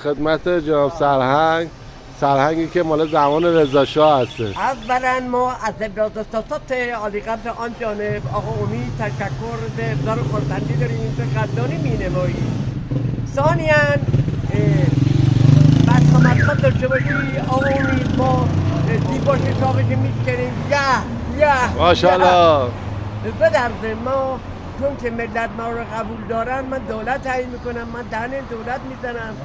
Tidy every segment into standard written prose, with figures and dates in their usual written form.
خدمت جناب سرهنگی که مال زمان رضا شاه هستش. اولا ما از ابرازاحساسات عالیقدر آن جانب آقا امید تشکر به ابزار خورسندی داریم به قدردانی می‌نماییم. ثانیاً مرحمت داشته باشی آقا امید، ما دیباش شاقش می‌کنیم ماشاءالله. به درد ما چون که ملت ما رو قبول دارن، من دولت تعیین میکنم، من دهن دولت میزنم،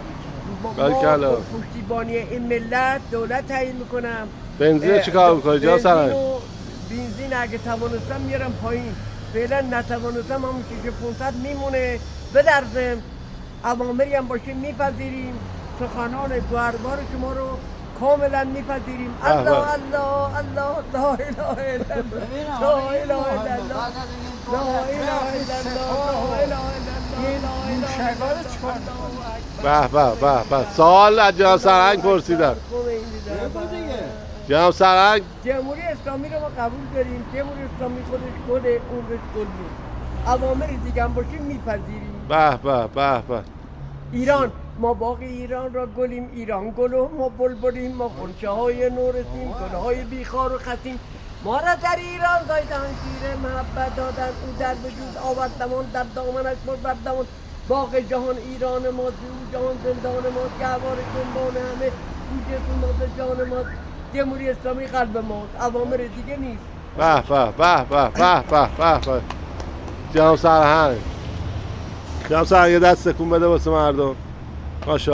ما پشتیبانی این ملت دولت تعیین میکنم. بنزین چیکار میکنی جناب سرهنگ؟ بنزین اگه توانستم میارم پایین، فعلا نتوانستم همون 6500 میمونه. به درد اوامری هم باشیم میپذیریم، سخنان گوهربار شما رو کاملا میپذیریم. الله الله الله لا اله الا الله لا اله الا الله لا اله الا الله لا اله الا الله. به سوال از جناب سرهنگ پرسیدم. جناب سرهنگ، جمهوری اسلامی رو ما قبول داریم. جمهوری اسلامی خودش گل، عمرش گل نیست. اوامر دیگه هم باشیم میپذیریم. به ایران، ما باغ ایران را گلیم، ایران گل و ما بلبلیم، ما غنچه های نورسیم، گلهای بیخار و خسیم. ما را در ایران زایدن شیر محبت دادن، او در وجود آوردمان، در دامنش بردمان. باغ جهان ایران ما، جهان زندان ما، گهوار جنبان همه بوجه سوماز جان ما. جمهوری اسلامی قلب ماست، اوامر دیگه نیست. به جناب سرهنگ یه دست تکون بده واسه مردم. ماشاءالله.